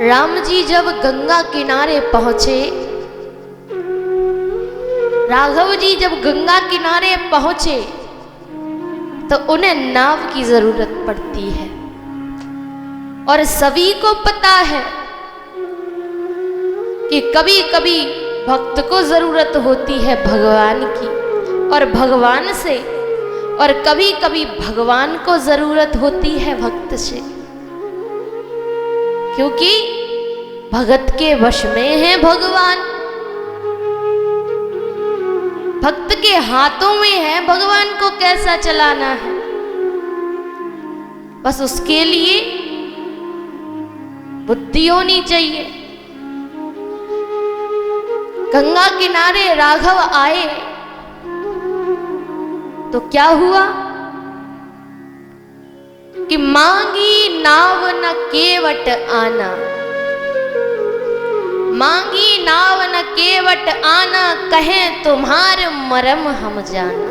राम जी जब गंगा किनारे पहुंचे, राघव जी जब गंगा किनारे पहुंचे तो उन्हें नाव की जरूरत पड़ती है। और सभी को पता है कि कभी कभी भक्त को जरूरत होती है भगवान की और भगवान से, और कभी कभी भगवान को जरूरत होती है भक्त से, क्योंकि भगत के वश में है भगवान, भक्त के हाथों में है भगवान को कैसा चलाना है। बस उसके लिए बुद्धि होनी चाहिए। गंगा किनारे राघव आए तो क्या हुआ कि मांगी नाव न केवट आना, मांगी नाव न केवट आना, कहें तुम्हार मरम हम जाना।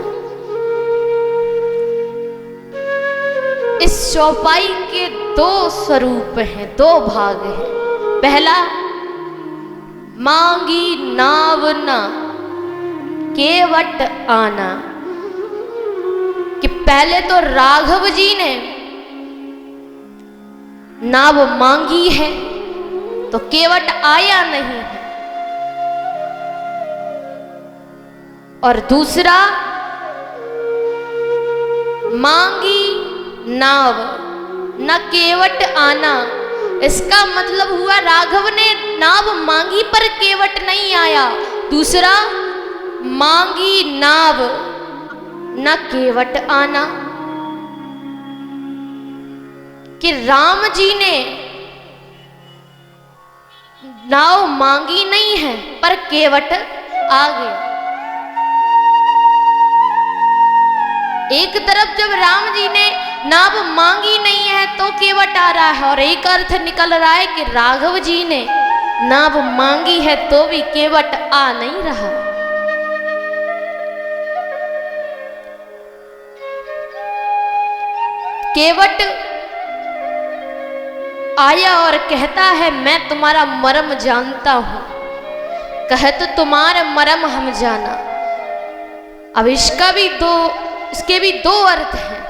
इस चौपाई के दो स्वरूप हैं, दो भाग हैं। पहला, मांगी नाव न केवट आना, कि पहले तो राघव जी ने नाव मांगी है तो केवट आया नहीं है। और दूसरा, मांगी नाव न केवट आना, इसका मतलब हुआ राघव ने नाव मांगी पर केवट नहीं आया। दूसरा, मांगी नाव न केवट आना, कि राम जी ने नाव मांगी नहीं है पर केवट आ गया। एक तरफ जब राम जी ने नाव मांगी नहीं है तो केवट आ रहा है, और एक अर्थ निकल रहा है कि राघव जी ने नाव मांगी है तो भी केवट आ नहीं रहा। केवट आया और कहता है मैं तुम्हारा मरम जानता हूं, कहे तो तुम्हारा मरम हम जाना। अब इसके भी दो अर्थ हैं।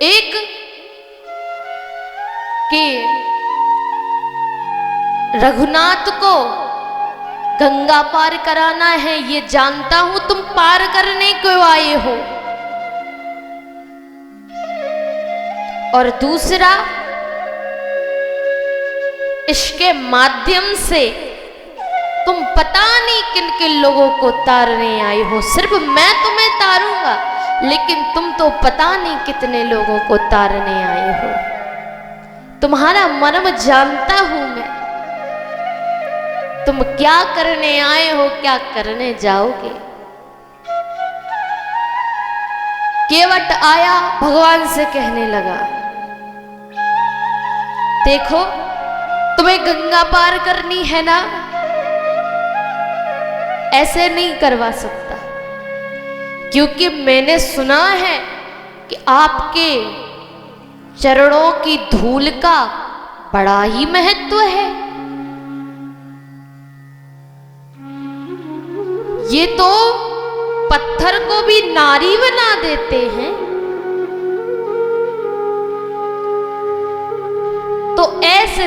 एक कि रघुनाथ को गंगा पार कराना है, ये जानता हूं तुम पार करने क्यों आए हो। और दूसरा, इसके माध्यम से तुम पता नहीं किन किन लोगों को तारने आए हो। सिर्फ मैं तुम्हें तारूंगा, लेकिन तुम तो पता नहीं कितने लोगों को तारने आए हो। तुम्हारा मर्म जानता हूं मैं, तुम क्या करने आए हो, क्या करने जाओगे। केवट आया, भगवान से कहने लगा देखो तुम्हें गंगा पार करनी है ना, ऐसे नहीं करवा सकता, क्योंकि मैंने सुना है कि आपके चरणों की धूल का बड़ा ही महत्व है। ये तो पत्थर को भी नारी बना देते हैं, तो ऐसे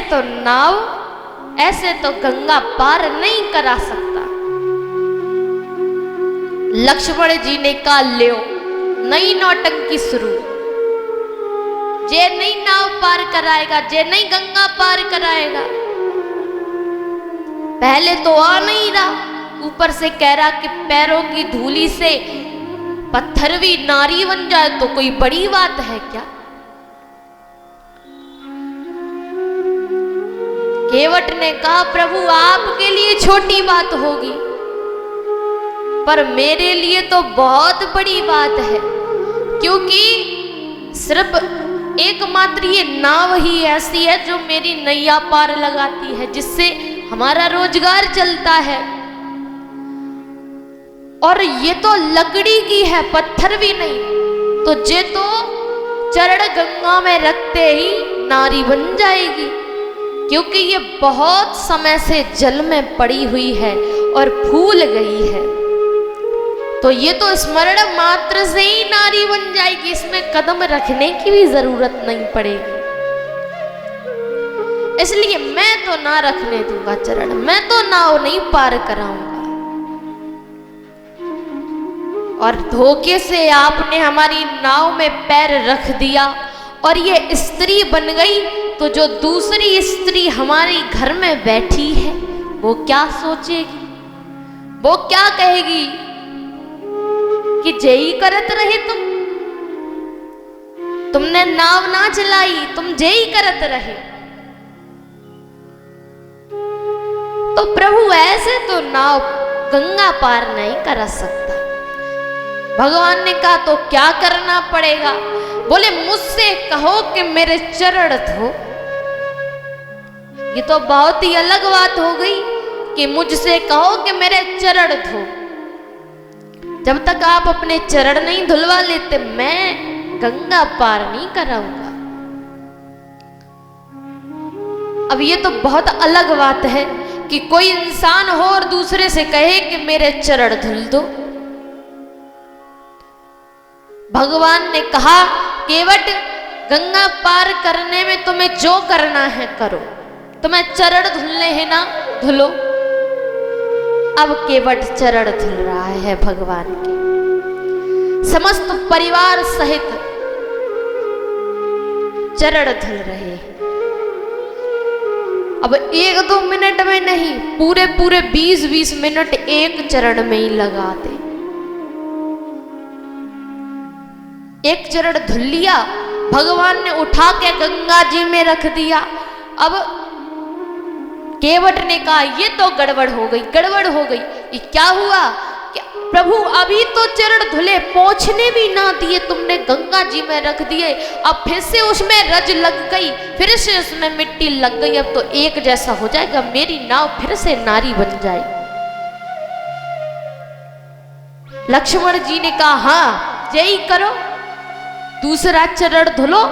तो गंगा पार नहीं करा सकता। लक्ष्मण जी ने कहा ल्यो नई नौटंकी शुरू, जे नहीं नाव पार कराएगा, जे नहीं गंगा पार कराएगा। पहले तो आ नहीं रहा, ऊपर से कह रहा कि पैरों की धूली से पत्थर भी नारी बन जाए तो कोई बड़ी बात है क्या। केवट ने कहा प्रभु आपके लिए छोटी बात होगी, पर मेरे लिए तो बहुत बड़ी बात है, क्योंकि सिर्फ एकमात्र ये नाव ही ऐसी है जो मेरी नैया पार लगाती है, जिससे हमारा रोजगार चलता है। और ये तो लकड़ी की है, पत्थर भी नहीं, तो ये तो चरण गंगा में रखते ही नारी बन जाएगी, क्योंकि ये बहुत समय से जल में पड़ी हुई है और फूल गई है। तो ये तो स्मरण मात्र से ही नारी बन जाएगी, इसमें कदम रखने की भी जरूरत नहीं पड़ेगी। इसलिए मैं तो ना रखने दूंगा चरण, मैं तो नाव नहीं पार कराऊंगा। और धोखे से आपने हमारी नाव में पैर रख दिया और ये स्त्री बन गई, तो जो दूसरी स्त्री हमारे घर में बैठी है वो क्या सोचेगी, वो क्या कहेगी कि जेई करत रहे तुमने नाव ना चलाई, तुम जेई करत रहे। तो प्रभु ऐसे तो नाव गंगा पार नहीं कर सकता। भगवान ने कहा तो क्या करना पड़ेगा? बोले मुझसे कहो कि मेरे चरण धो। ये तो बहुत ही अलग बात हो गई कि मुझसे कहो कि मेरे चरण धो। जब तक आप अपने चरण नहीं धुलवा लेते मैं गंगा पार नहीं कराऊंगा। अब ये तो बहुत अलग बात है कि कोई इंसान हो और दूसरे से कहे कि मेरे चरण धुल दो। भगवान ने कहा केवट गंगा पार करने में तुम्हें जो करना है करो, तुम्हें चरण धुलने हैं ना धुलो। अब केवट चरण धुल रहा है भगवान के, समस्त परिवार सहित चरण धुल रहे हैं। अब 1-2 मिनट में नहीं, पूरे 20-20 मिनट एक चरण में ही लगा दे। एक चरण धुल लिया, भगवान ने उठा के गंगा जी में रख दिया। अब केवट ने कहा ये तो गड़बड़ हो गई, गड़बड़ हो गई। ये क्या हुआ कि प्रभु अभी तो चरण धुले, पोंछने भी ना दिए तुमने, गंगा जी में रख दिए। अब फिर से उसमें रज लग गई, फिर से उसमें मिट्टी लग गई। अब तो एक जैसा हो जाएगा, मेरी नाव फिर से नारी बन जाएगी। लक्ष्मण जी ने कहा हाँ यही करो, दूसरा चरण धुलो,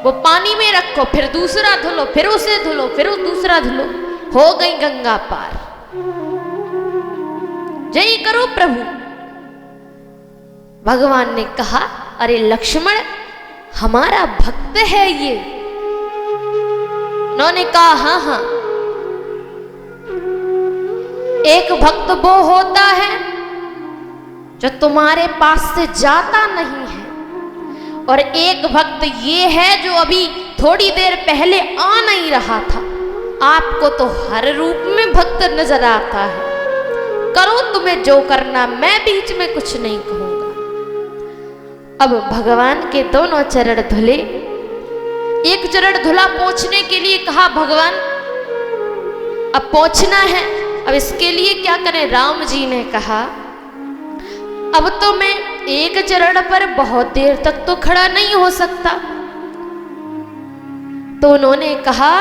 वो पानी में रखो, फिर दूसरा धुलो, फिर उसे धुलो, फिर दूसरा धुलो। हो गई गंगा पार। जय करो प्रभु। भगवान ने कहा अरे लक्ष्मण हमारा भक्त है ये। उन्होंने कहा हाँ हाँ, एक भक्त वो होता है जो तुम्हारे पास से जाता नहीं है, और एक भक्त ये है जो अभी थोड़ी देर पहले आ नहीं रहा था। आपको तो हर रूप में भक्त नजर आता है। करो तुम्हें जो करना, मैं बीच में कुछ नहीं कहूंगा। अब भगवान के दोनों चरण धुले। एक चरण धुला, पोंछने के लिए कहा भगवान अब पोंछना है, अब इसके लिए क्या करें? राम जी ने कहा अब तो मैं एक चरण पर बहुत देर तक तो खड़ा नहीं हो सकता। तो उन्होंने कहा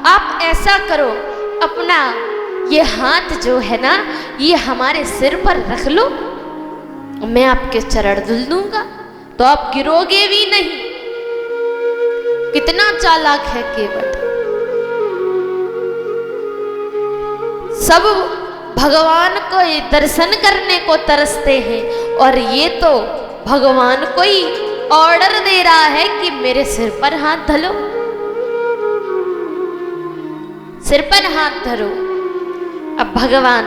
आप ऐसा करो, अपना ये हाथ जो है ना ये हमारे सिर पर रख लो, मैं आपके चरण धुल दूंगा तो आप गिरोगे भी नहीं। कितना चालाक है केवट। सब भगवान को दर्शन करने को तरसते हैं और ये तो भगवान को ही ऑर्डर दे रहा है कि मेरे सिर पर हाथ धरो, सिर पर हाथ धरो। अब भगवान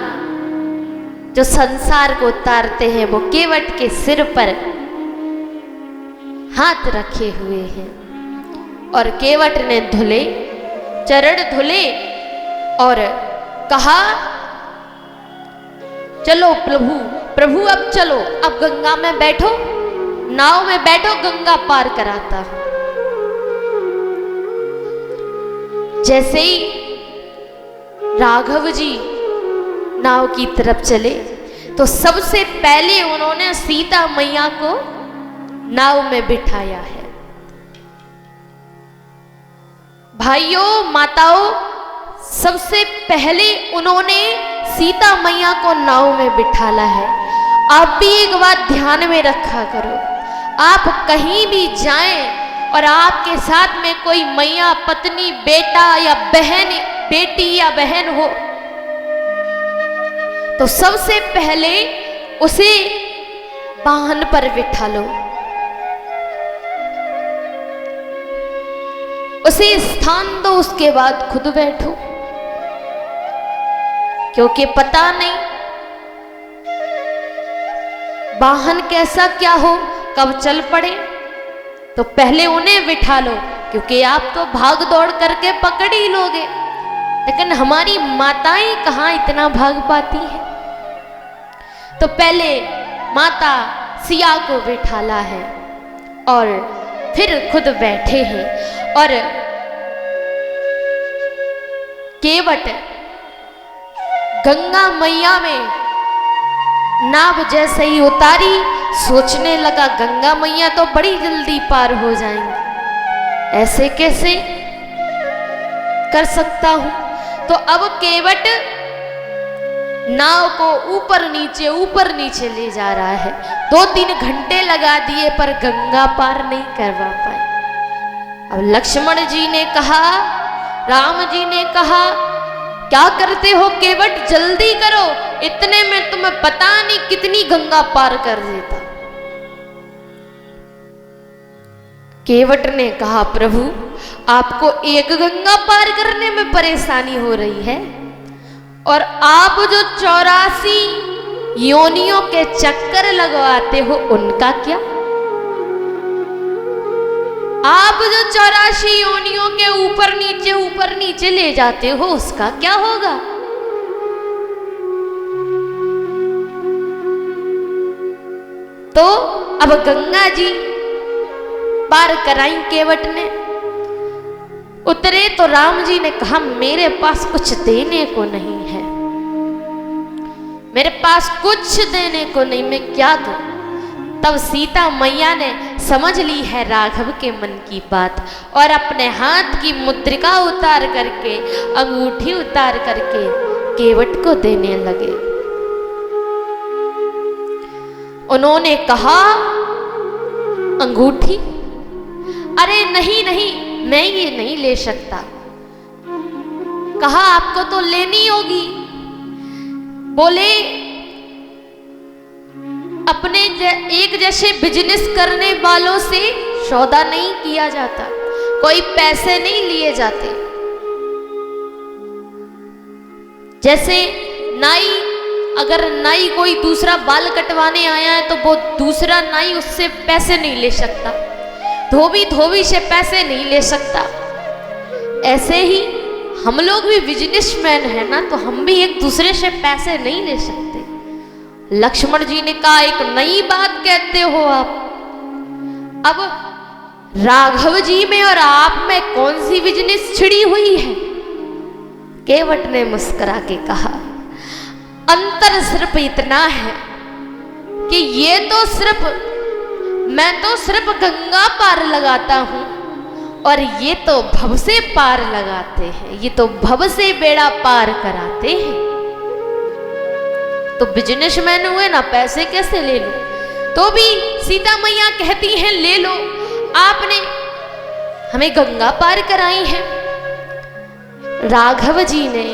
जो संसार को उतारते हैं वो केवट के सिर पर हाथ रखे हुए हैं और केवट ने धुले, चरण धुले और कहा चलो प्रभु, प्रभु अब चलो, अब गंगा में बैठो, नाव में बैठो, गंगा पार कराता हूं। जैसे ही राघव जी नाव की तरफ चले तो सबसे पहले उन्होंने सीता मैया को नाव में बिठाया है। भाइयों माताओं, सबसे पहले उन्होंने सीता मैया को नाव में बिठाला है। आप भी एक बात ध्यान में रखा करो, आप कहीं भी जाएं और आपके साथ में कोई मैया, पत्नी, बेटा या बहन, बेटी या बहन हो, तो सबसे पहले उसे वाहन पर बिठा लो, उसे स्थान दो, उसके बाद खुद बैठो, क्योंकि पता नहीं वाहन कैसा क्या हो, कब चल पड़े। तो पहले उन्हें बिठा लो, क्योंकि आप तो भाग दौड़ करके पकड़ ही लोगे, लेकिन हमारी माताएं कहाँ इतना भाग पाती हैं। तो पहले माता सिया को बिठाला है और फिर खुद बैठे हैं और केवट गंगा मैया में नाव जैसे ही उतारी, सोचने लगा गंगा मैया तो बड़ी जल्दी पार हो जाएंगी, ऐसे कैसे कर सकता हूं। तो अब केवट नाव को ऊपर नीचे ले जा रहा है। 2-3 घंटे लगा दिए पर गंगा पार नहीं करवा पाए। अब लक्ष्मण जी ने कहा, राम जी ने कहा, क्या करते हो केवट, जल्दी करो, इतने में तुम्हें पता नहीं कितनी गंगा पार कर देता। केवट ने कहा, प्रभु आपको एक गंगा पार करने में परेशानी हो रही है, और आप जो 84 योनियों के चक्कर लगवाते हो उनका क्या? आप जो 84 योनियों के ऊपर नीचे ले जाते हो उसका क्या होगा? तो अब गंगा जी पार कराई केवट ने। उतरे तो राम जी ने कहा, मेरे पास कुछ देने को नहीं है, मेरे पास कुछ देने को नहीं, मैं क्या दूं? तब सीता मैया ने समझ ली है राघव के मन की बात और अपने हाथ की मुद्रिका उतार करके, अंगूठी उतार करके केवट को देने लगे। उन्होंने कहा, अंगूठी? अरे नहीं नहीं, मैं ये नहीं ले सकता। कहा, आपको तो लेनी होगी। बोले, अपने एक जैसे बिजनेस करने वालों से सौदा नहीं किया जाता, कोई पैसे नहीं लिए जाते। जैसे नाई, अगर नाई कोई दूसरा बाल कटवाने आया है तो वो दूसरा नाई उससे पैसे नहीं ले सकता, धोबी से पैसे नहीं ले सकता। ऐसे ही हम लोग भी बिजनेसमैन है ना, तो हम भी एक दूसरे से पैसे नहीं ले सकते। लक्ष्मण जी ने कहा, एक नई बात कहते हो आप। अब राघव जी में और आप में कौन सी बिजनेस छिड़ी हुई है? केवट ने मुस्कुरा के कहा, अंतर सिर्फ इतना है कि ये तो सिर्फ, मैं तो सिर्फ गंगा पार लगाता हूं और ये तो भव से पार लगाते हैं, ये तो भव से बेड़ा पार कराते हैं। तो बिजनेसमैन हुए ना, पैसे कैसे ले लो? तो भी सीता मैया कहती हैं, ले लो, आपने हमें गंगा पार कराई है। राघव जी ने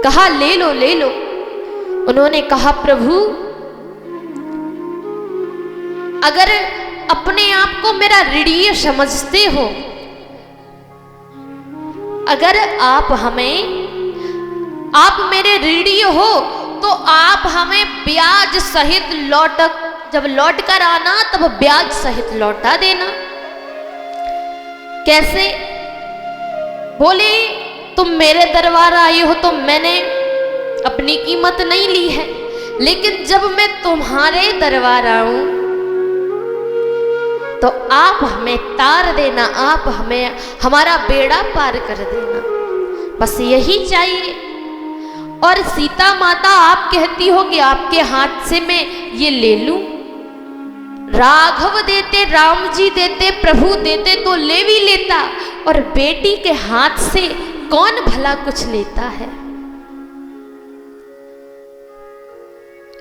कहा, ले लो ले लो। उन्होंने कहा, प्रभु अगर अपने आप को मेरा ऋणी समझते हो, अगर आप मेरे ऋणी हो तो आप हमें ब्याज सहित जब लौट कर आना तब ब्याज सहित लौटा देना। कैसे? बोले, तुम मेरे दरबार आए हो तो मैंने अपनी कीमत नहीं ली है, लेकिन जब मैं तुम्हारे दरबार आऊं तो आप हमें तार देना, आप हमें हमारा बेड़ा पार कर देना, बस यही चाहिए। और सीता माता, आप कहती हो कि आपके हाथ से मैं ये ले लूं। राघव देते, राम जी देते, प्रभु देते तो ले भी लेता, और बेटी के हाथ से कौन भला कुछ लेता है?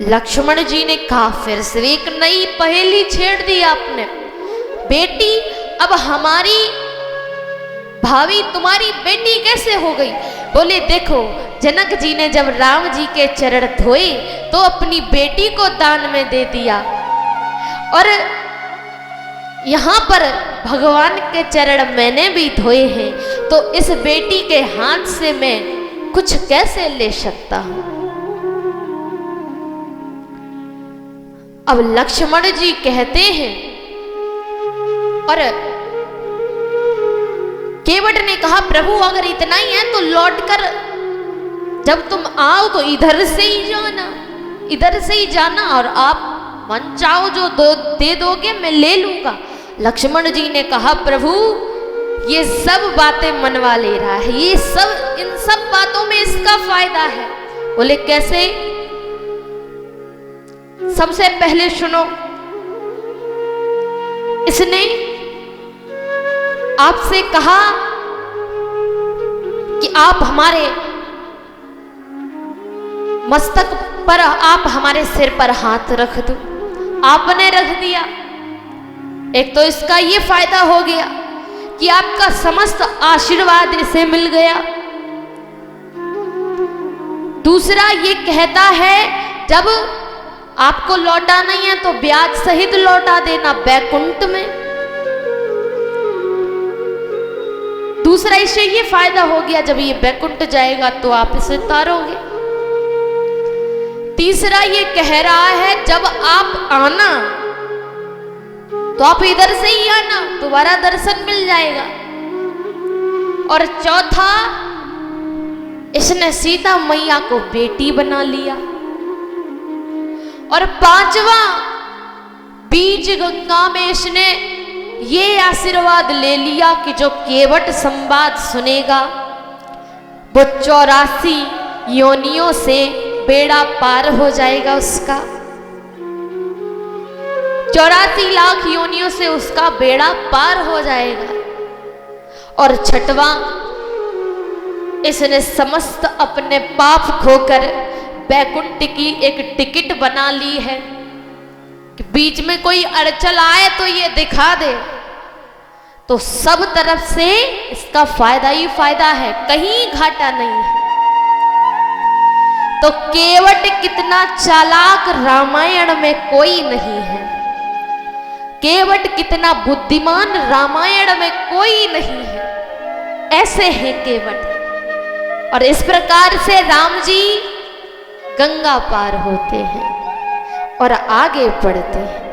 लक्ष्मण जी ने कहा, फिर से एक नई पहेली छेड़ दी आपने। बेटी अब हमारी भाभी तुम्हारी बेटी कैसे हो गई? बोले देखो, जनक जी ने जब राम जी के चरण धोए तो अपनी बेटी को दान में दे दिया, और यहाँ पर भगवान के चरण मैंने भी धोए हैं, तो इस बेटी के हाथ से मैं कुछ कैसे ले सकता हूं? अब लक्ष्मण जी कहते हैं, और केवट ने कहा प्रभु अगर इतना ही है तो लौटकर जब तुम आओ तो इधर से ही जाना, इधर से ही जाना, और आप मन चाहो जो दे दोगे मैं ले लूंगा। लक्ष्मण जी ने कहा प्रभु ये सब बातें मनवा ले रहा है, ये सब, इन सब बातों में इसका फायदा है। बोले कैसे? सबसे पहले सुनो, इसने आपसे कहा कि आप हमारे मस्तक पर, आप हमारे सिर पर हाथ रख दो। आपने रख दिया। एक तो इसका ये फायदा हो गया कि आपका समस्त आशीर्वाद इसे मिल गया। दूसरा ये कहता है जब आपको लौटा नहीं है तो ब्याज सहित लौटा देना बैकुंठ में। दूसरा इससे ये फायदा हो गया जब ये बैकुंठ जाएगा तो आप इसे तारोगे। तीसरा ये कह रहा है जब आप आना तो आप इधर से ही आना, दोबारा दर्शन मिल जाएगा। और चौथा, इसने सीता मैया को बेटी बना लिया। और पांचवा, बीच गंगा में इसने ये आशीर्वाद ले लिया कि जो केवट संवाद सुनेगा वो 84 योनियों से बेड़ा पार हो जाएगा उसका। 84 लाख योनियों से उसका बेड़ा पार हो जाएगा। और छठवां, इसने समस्त अपने पाप खोकर बैकुंठ की एक टिकट बना ली है कि बीच में कोई अड़चन आए तो ये दिखा दे, तो सब तरफ से इसका फायदा ही फायदा है, कहीं घाटा नहीं है। तो केवट कितना चालाक रामायण में कोई नहीं है, केवट कितना बुद्धिमान रामायण में कोई नहीं है, ऐसे हैं केवट। और इस प्रकार से राम जी गंगा पार होते हैं और आगे बढ़ते हैं।